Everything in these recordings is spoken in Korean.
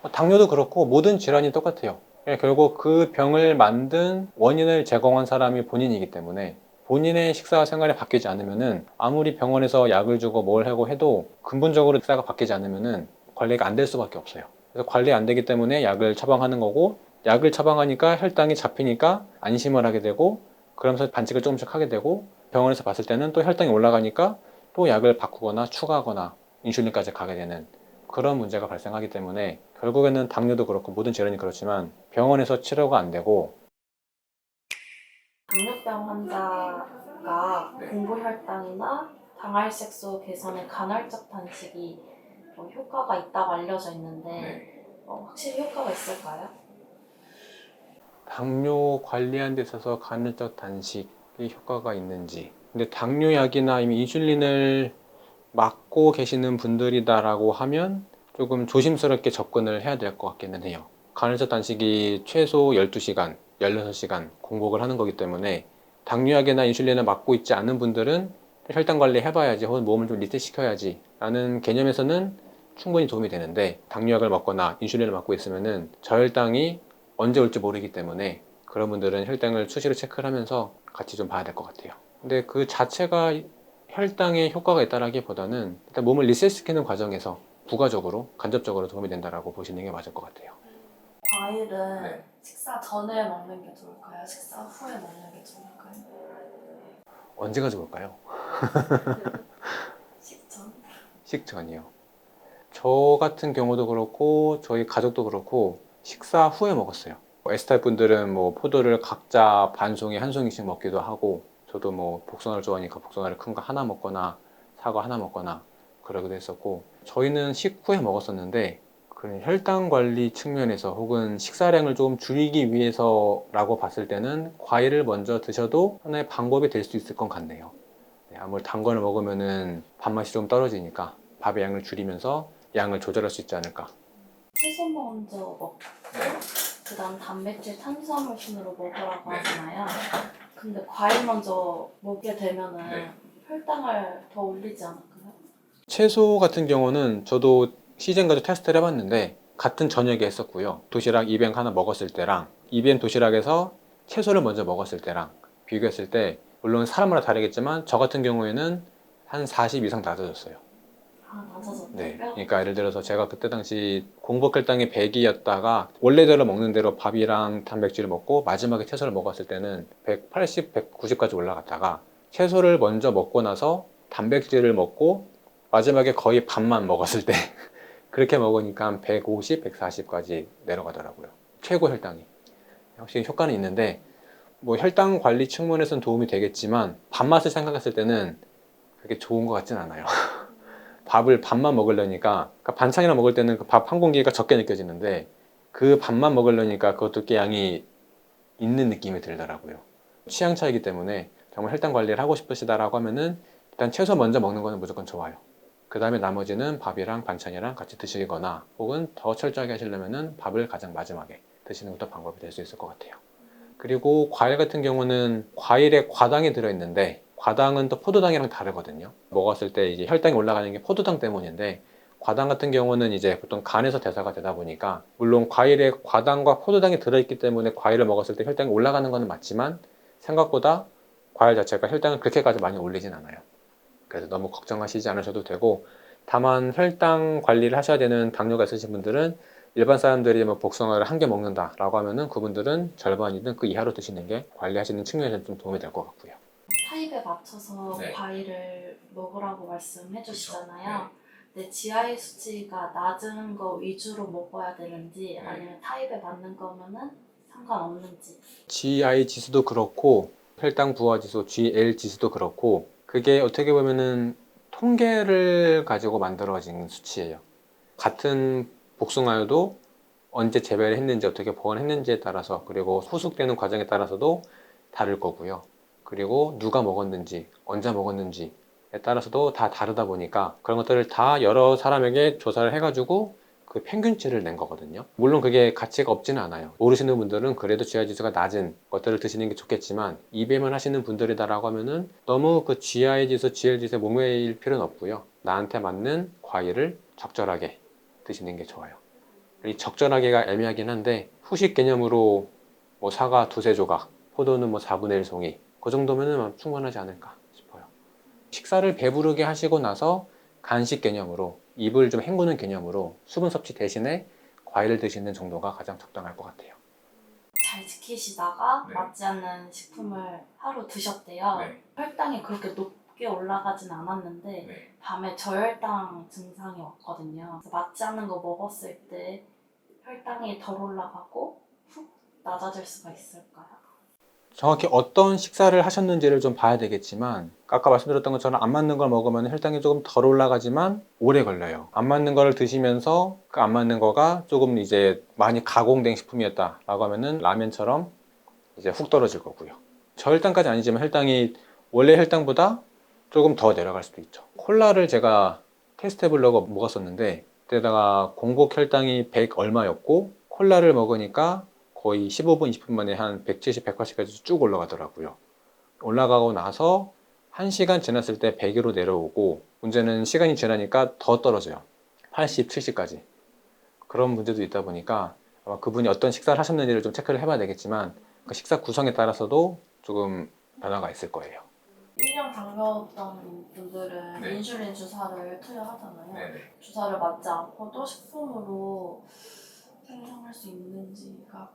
당뇨도 그렇고 모든 질환이 똑같아요. 결국 그 병을 만든 원인을 제공한 사람이 본인이기 때문에 본인의 식사 생활이 바뀌지 않으면은 아무리 병원에서 약을 주고 뭘 하고 해도 근본적으로 식사가 바뀌지 않으면은 관리가 안 될 수밖에 없어요. 그래서 관리 안 되기 때문에 약을 처방하는 거고, 약을 처방하니까 혈당이 잡히니까 안심을 하게 되고, 그러면서 반칙을 조금씩 하게 되고, 병원에서 봤을 때는 또 혈당이 올라가니까 또 약을 바꾸거나 추가하거나 인슐린까지 가게 되는 그런 문제가 발생하기 때문에 결국에는 당뇨도 그렇고 모든 질환이 그렇지만 병원에서 치료가 안 되고. 당뇨병 환자가 공복혈당이나 당할색소 개선에 간헐적 단식이 효과가 있다고 알려져 있는데 확실히 효과가 있을까요? 당뇨 관리하는 데 있어서 간헐적 단식이 효과가 있는지. 근데 당뇨약이나 이미 인슐린을 맞고 계시는 분들이다라고 하면 조금 조심스럽게 접근을 해야 될 것 같기는 해요. 간헐적 단식이 최소 12시간, 16시간 공복을 하는 거기 때문에 당뇨약이나 인슐린을 맞고 있지 않은 분들은 혈당 관리 해봐야지, 혹은 몸을 좀 리셋시켜야지 라는 개념에서는 충분히 도움이 되는데, 당뇨약을 먹거나 인슐린을 맞고 있으면은 저혈당이 언제 올지 모르기 때문에 그런 분들은 혈당을 수시로 체크를 하면서 같이 좀 봐야 될 것 같아요. 근데 그 자체가 혈당에 효과가 있다라기보다는 일단 몸을 리셋시키는 과정에서 부가적으로 간접적으로 도움이 된다라고 보시는 게 맞을 것 같아요. 과일은 식사 전에 먹는 게 좋을까요? 식사 후에 먹는 게 좋을까요? 언제가 좋을까요? 식전? 식전이요. 저 같은 경우도 그렇고 저희 가족도 그렇고 식사 후에 먹었어요. S타입 분들은 뭐 포도를 각자 반 송이 한 송이씩 먹기도 하고, 저도 뭐 복숭아를 좋아하니까 복숭아를 큰 거 하나 먹거나 사과 하나 먹거나 그러기도 했었고, 저희는 식후에 먹었었는데 그 혈당 관리 측면에서 혹은 식사량을 좀 줄이기 위해서라고 봤을 때는 과일을 먼저 드셔도 하나의 방법이 될 수 있을 것 같네요. 아무래도 단 거를 먹으면은 밥맛이 좀 떨어지니까 밥의 양을 줄이면서 양을 조절할 수 있지 않을까. 채소 먼저 먹고 그다음 단백질 탄수화물 순으로 먹으라고 하잖아요. 근데 과일 먼저 먹게 되면은 혈당을 더 올리지 않을까요? 채소 같은 경우는 저도 시즌까지 테스트를 해봤는데 같은 저녁에 했었고요. 도시락 200 하나 먹었을 때랑 200 도시락에서 채소를 먼저 먹었을 때랑 비교했을 때, 물론 사람마다 다르겠지만 저 같은 경우에는 한 40 이상 낮아졌어요. 아, 네, 낮아졌다고요? 그러니까 예를 들어서 제가 그때 당시 공복혈당이 100이었다가 원래대로 먹는 대로 밥이랑 단백질을 먹고 마지막에 채소를 먹었을 때는 180, 190까지 올라갔다가, 채소를 먼저 먹고 나서 단백질을 먹고 마지막에 거의 밥만 먹었을 때 그렇게 먹으니까 한 150, 140까지 내려가더라고요. 최고 혈당이. 확실히 효과는 있는데 뭐 혈당 관리 측면에서는 도움이 되겠지만 밥맛을 생각했을 때는 그게 좋은 것 같진 않아요. 밥을 밥만 먹으려니까, 그러니까 반찬이랑 먹을 때는 그 밥 한 공기가 적게 느껴지는데 그 밥만 먹으려니까 그것도 꽤 양이 있는 느낌이 들더라고요. 취향 차이기 때문에 정말 혈당 관리를 하고 싶으시다라고 하면은 일단 채소 먼저 먹는 거는 무조건 좋아요. 그 다음에 나머지는 밥이랑 반찬이랑 같이 드시거나, 혹은 더 철저하게 하시려면은 밥을 가장 마지막에 드시는 것도 방법이 될 수 있을 것 같아요. 그리고 과일 같은 경우는 과일에 과당이 들어있는데, 과당은 또 포도당이랑 다르거든요. 먹었을 때 이제 혈당이 올라가는 게 포도당 때문인데, 과당 같은 경우는 이제 보통 간에서 대사가 되다 보니까, 물론 과일에 과당과 포도당이 들어있기 때문에 과일을 먹었을 때 혈당이 올라가는 것은 맞지만 생각보다 과일 자체가 혈당을 그렇게까지 많이 올리진 않아요. 그래서 너무 걱정하시지 않으셔도 되고, 다만 혈당 관리를 하셔야 되는 당뇨가 있으신 분들은, 일반 사람들이 뭐 복숭아를 한 개 먹는다라고 하면은 그분들은 절반이든 그 이하로 드시는 게 관리하시는 측면에서 좀 도움이 될 것 같고요. 타입에 맞춰서 네. 과일을 먹으라고 말씀해 주시잖아요. 네. 근데 GI 수치가 낮은 거 위주로 먹어야 되는지 네. 아니면 타입에 맞는 거면은 상관없는지. GI 지수도 그렇고 혈당 부하 지수, GL 지수도 그렇고, 그게 어떻게 보면은 통계를 가지고 만들어진 수치예요. 같은 복숭아여도 언제 재배를 했는지, 어떻게 보관했는지에 따라서, 그리고 후숙되는 과정에 따라서도 다를 거고요. 그리고 누가 먹었는지, 언제 먹었는지에 따라서도 다 다르다 보니까 그런 것들을 다 여러 사람에게 조사를 해가지고 그 평균치를 낸 거거든요. 물론 그게 가치가 없지는 않아요. 모르시는 분들은 그래도 GI 지수가 낮은 것들을 드시는 게 좋겠지만, 입에만 하시는 분들이다라고 하면은 너무 그 GI 지수, GL 지수에 목매일 필요는 없고요. 나한테 맞는 과일을 적절하게 드시는 게 좋아요. 이 적절하기가 애매하긴 한데 후식 개념으로 뭐 사과 두세 조각, 포도는 뭐 4분의 1 송이 그 정도면은 충분하지 않을까 싶어요. 식사를 배부르게 하시고 나서 간식 개념으로 입을 좀 헹구는 개념으로 수분 섭취 대신에 과일을 드시는 정도가 가장 적당할 것 같아요. 잘 지키시다가 네. 맞지 않는 식품을 하루 드셨대요. 네. 혈당이 그렇게 높게 올라가진 않았는데 네. 밤에 저혈당 증상이 왔거든요. 그래서 맞지 않는 거 먹었을 때 혈당이 덜 올라가고 훅 낮아질 수가 있을까요? 정확히 어떤 식사를 하셨는지를 좀 봐야 되겠지만 아까 말씀드렸던 것처럼 안 맞는 걸 먹으면 혈당이 조금 덜 올라가지만 오래 걸려요. 안 맞는 걸 드시면서 그 안 맞는 거가 조금 이제 많이 가공된 식품이었다라고 하면은 라면처럼 이제 훅 떨어질 거고요. 저혈당까지 아니지만 혈당이 원래 혈당보다 조금 더 내려갈 수도 있죠. 콜라를 제가 테스트 해보려고 먹었었는데 그때다가 공복 혈당이 100 얼마였고 콜라를 먹으니까 거의 15분, 20분 만에 한 170, 180까지 쭉 올라가더라고요. 올라가고 나서 1시간 지났을 때 100으로 내려오고 문제는 시간이 지나니까 더 떨어져요. 80, 70까지. 그런 문제도 있다 보니까 아마 그분이 어떤 식사를 하셨는지를 좀 체크를 해봐야 되겠지만 그 식사 구성에 따라서도 조금 변화가 있을 거예요. 1형 당뇨였던 분들은 네. 인슐린 주사를 투여하잖아요. 네네. 주사를 맞지 않고도 식품으로 생성할 수 있는지가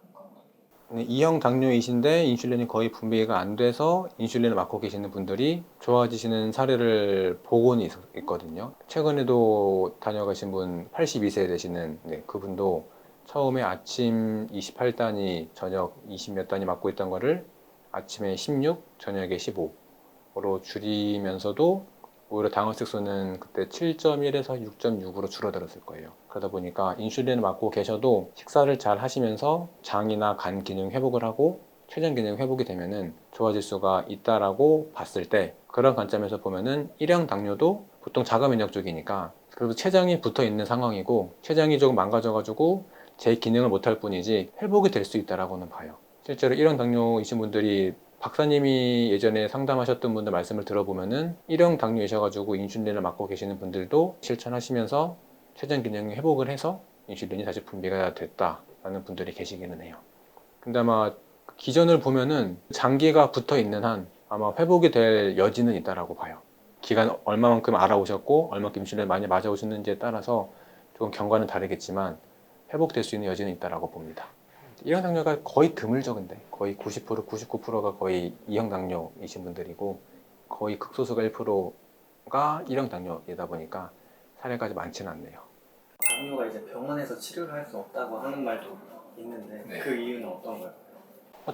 궁금해요. 2형 당뇨이신데 인슐린이 거의 분비가 안 돼서 인슐린을 맞고 계시는 분들이 좋아지시는 사례를 보고는 있거든요. 최근에도 다녀가신 분 82세 되시는 그분도 처음에 아침 28단위, 저녁 20 몇 단위 맞고 있던 거를 아침에 16, 저녁에 15로 줄이면서도 오히려 당화색소는 그때 7.1에서 6.6으로 줄어들었을 거예요. 그러다 보니까 인슐린을 맞고 계셔도 식사를 잘 하시면서 장이나 간 기능 회복을 하고 췌장 기능 회복이 되면은 좋아질 수가 있다라고 봤을 때 그런 관점에서 보면은 1형 당뇨도 보통 자가 면역 쪽이니까 그래도 췌장이 붙어 있는 상황이고 췌장이 조금 망가져가지고 제 기능을 못할 뿐이지 회복이 될 수 있다라고는 봐요. 실제로 1형 당뇨이신 분들이 박사님이 예전에 상담하셨던 분들 말씀을 들어보면은 1형 당뇨이셔가지고 인슐린을 맞고 계시는 분들도 실천하시면서 췌장 기능이 회복을 해서 인슐린이 다시 분비가 됐다라는 분들이 계시기는 해요. 근데 아마 기전을 보면은 장기가 붙어 있는 한 아마 회복이 될 여지는 있다라고 봐요. 기간 얼마만큼 알아오셨고 얼마만큼 인슐린 많이 맞아오셨는지에 따라서 조금 경과는 다르겠지만 회복될 수 있는 여지는 있다라고 봅니다. 1형 당뇨가 거의 드물죠. 근데 거의 90%, 99%가 거의 2형 당뇨이신 분들이고 거의 극소수가 1%가 1형 당뇨이다 보니까 사례까지 많지는 않네요. 당뇨가 이제 병원에서 치료를 할 수 없다고 하는 말도 있는데 네. 그 이유는 어떤 거예요?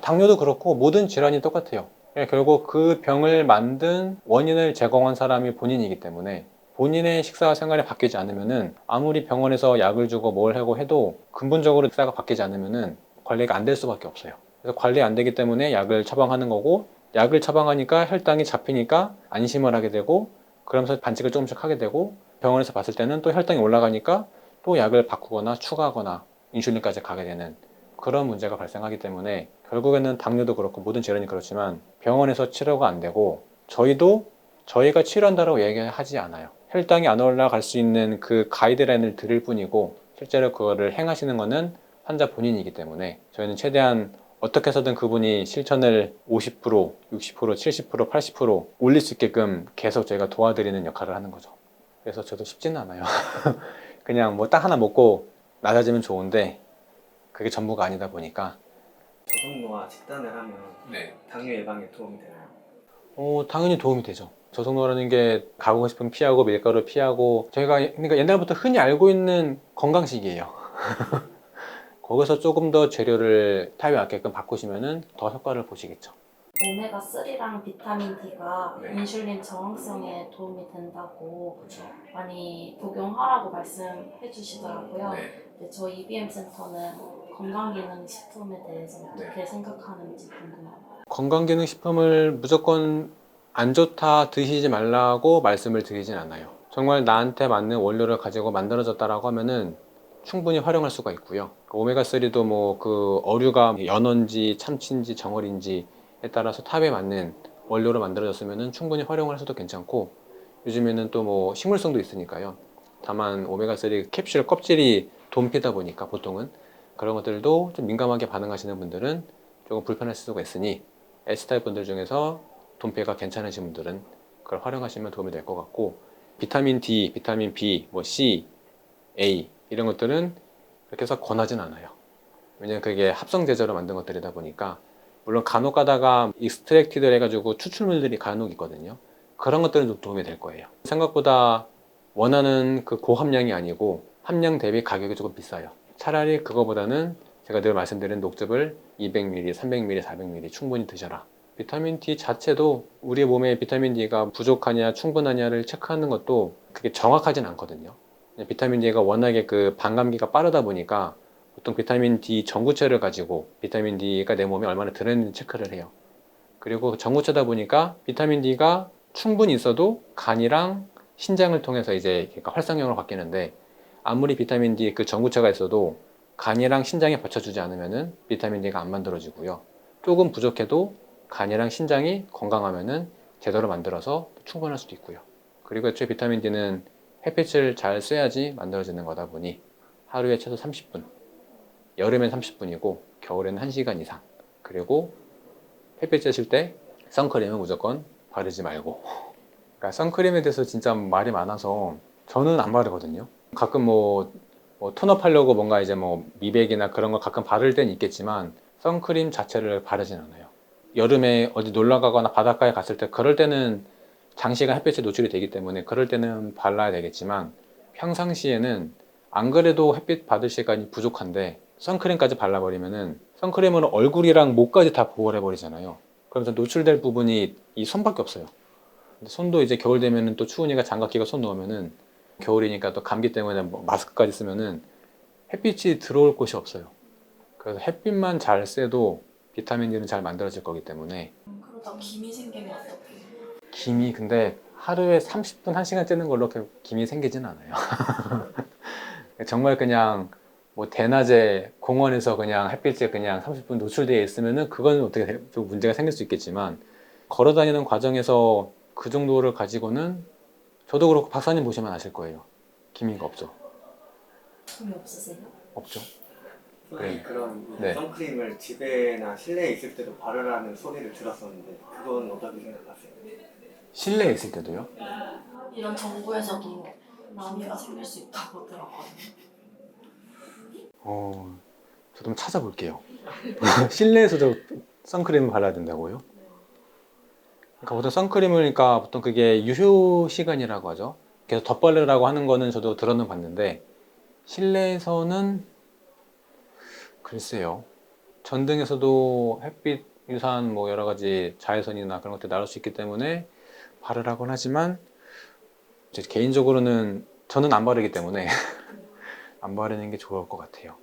당뇨도 그렇고 모든 질환이 똑같아요. 결국 그 병을 만든 원인을 제공한 사람이 본인이기 때문에 본인의 식사 생활이 바뀌지 않으면은 아무리 병원에서 약을 주고 뭘 하고 해도 근본적으로 식사가 바뀌지 않으면은 관리가 안 될 수밖에 없어요. 그래서 관리 안 되기 때문에 약을 처방하는 거고 약을 처방하니까 혈당이 잡히니까 안심을 하게 되고 그러면서 반칙을 조금씩 하게 되고 병원에서 봤을 때는 또 혈당이 올라가니까 또 약을 바꾸거나 추가하거나 인슐린까지 가게 되는 그런 문제가 발생하기 때문에 결국에는 당뇨도 그렇고 모든 질환이 그렇지만 병원에서 치료가 안 되고 저희도 저희가 치료한다고 얘기하지 않아요. 혈당이 안 올라갈 수 있는 그 가이드라인을 드릴 뿐이고 실제로 그거를 행하시는 거는 환자 본인이기 때문에 저희는 최대한 어떻게 해서든 그분이 실천을 50%, 60%, 70%, 80% 올릴 수 있게끔 계속 저희가 도와드리는 역할을 하는 거죠. 그래서 저도 쉽지는 않아요. 그냥 뭐 딱 하나 먹고 낮아지면 좋은데 그게 전부가 아니다 보니까 저속노화 식단을 하면 네. 당뇨 예방에 도움이 되나요? 당연히 도움이 되죠. 저속노라는 게 가공식품 피하고 밀가루 피하고 저희가 그러니까 옛날부터 흔히 알고 있는 건강식이에요. 거기서 조금 더 재료를 타입에 맞게끔 바꾸시면은 더 효과를 보시겠죠. 오메가3랑 비타민 D가 네. 인슐린 저항성에 도움이 된다고 그렇죠. 많이 복용하라고 말씀해 주시더라고요. 네. 근데 저희 EBM 센터는 건강기능식품에 대해서 어떻게 생각하는지 궁금해요. 건강기능식품을 무조건 안 좋다 드시지 말라고 말씀을 드리진 않아요. 정말 나한테 맞는 원료를 가지고 만들어졌다라고 하면은 충분히 활용할 수가 있고요. 오메가3도 뭐 그 어류가 연어인지 참치인지 정어리인지에 따라서 탑에 맞는 원료로 만들어졌으면은 충분히 활용을 해서도 괜찮고 요즘에는 또 뭐 식물성도 있으니까요. 다만 오메가3 캡슐 껍질이 돈피다 보니까 보통은 그런 것들도 좀 민감하게 반응하시는 분들은 조금 불편하실 수가 있으니 S타입 분들 중에서 돈피가 괜찮으신 분들은 그걸 활용하시면 도움이 될 것 같고, 비타민 D, 비타민 B, 뭐 C, A 이런 것들은 그렇게 해서 권하진 않아요. 왜냐면 그게 합성 제조로 만든 것들이다 보니까, 물론 간혹 가다가 익스트랙티드 해가지고 추출물들이 간혹 있거든요. 그런 것들은 좀 도움이 될 거예요. 생각보다 원하는 그 고함량이 아니고 함량 대비 가격이 조금 비싸요. 차라리 그거보다는 제가 늘 말씀드린 녹즙을 200ml, 300ml, 400ml 충분히 드셔라. 비타민 D 자체도 우리 몸에 비타민 D가 부족하냐 충분하냐를 체크하는 것도 그게 정확하진 않거든요. 비타민 D가 워낙에 그 반감기가 빠르다 보니까 보통 비타민 D 전구체를 가지고 비타민 D가 내 몸에 얼마나 들어있는지 체크를 해요. 그리고 전구체다 보니까 비타민 D가 충분히 있어도 간이랑 신장을 통해서 이제 그러니까 활성형으로 바뀌는데, 아무리 비타민 D 그 전구체가 있어도 간이랑 신장에 받쳐주지 않으면은 비타민 D가 안 만들어지고요. 조금 부족해도 간이랑 신장이 건강하면은 제대로 만들어서 충분할 수도 있고요. 그리고 애초에 비타민 D는 햇빛을 잘 쐬야지 만들어지는 거다 보니 하루에 최소 30분, 여름엔 30분이고 겨울에는 1시간 이상, 그리고 햇빛 쬐실 때 선크림은 무조건 바르지 말고. 그러니까 선크림에 대해서 진짜 말이 많아서 저는 안 바르거든요. 가끔 뭐 톤업 하려고 뭔가 이제 뭐 미백이나 그런 거 가끔 바를 때는 있겠지만 선크림 자체를 바르진 않아요. 여름에 어디 놀러 가거나 바닷가에 갔을 때 그럴 때는 장시간 햇빛에 노출이 되기 때문에 그럴 때는 발라야 되겠지만, 평상시에는 안 그래도 햇빛 받을 시간이 부족한데 선크림까지 발라버리면은 선크림으로 얼굴이랑 목까지 다 보호를 해버리잖아요. 그러면서 노출될 부분이 이 손밖에 없어요. 근데 손도 이제 겨울 되면은 또 추우니까 장갑 끼고 손 넣으면은, 겨울이니까 또 감기 때문에 뭐 마스크까지 쓰면은 햇빛이 들어올 곳이 없어요. 그래서 햇빛만 잘 쐬도 비타민 D는 잘 만들어질 거기 때문에. 그러다 김이 생기면 어떡해요? 김이 근데 하루에 30분, 1시간 쬐는 걸로 그렇게 김이 생기진 않아요. 정말 그냥 뭐 대낮에 공원에서 그냥 햇빛에 그냥 30분 노출되어 있으면은 그건 어떻게 좀 문제가 생길 수 있겠지만, 걸어 다니는 과정에서 그 정도를 가지고는, 저도 그렇고 박사님 보시면 아실 거예요. 기미가 없죠. 김이 없으세요? 없죠. 선생님, 그런 네. 선크림을 집에나 실내에 있을 때도 바르라는 소리를 들었었는데 그건 어떻게 생각하세요? 실내에 있을 때도요? 이런 정부에서도 남이가 생길 수 있다고 들었거든요. 저도 한번 찾아볼게요. 실내에서도 선크림을 발라야 된다고요? 그러니까 보통 선크림을, 그러니까 보통 그게 유효 시간이라고 하죠. 계속 덧바르라고 하는 거는 저도 들어는 봤는데, 실내에서는 글쎄요. 전등에서도 햇빛 유사한 뭐 여러 가지 자외선이나 그런 것들이 나올 수 있기 때문에 바르라고는 하지만, 제 개인적으로는 저는 안 바르기 때문에 안 바르는 게 좋을 것 같아요.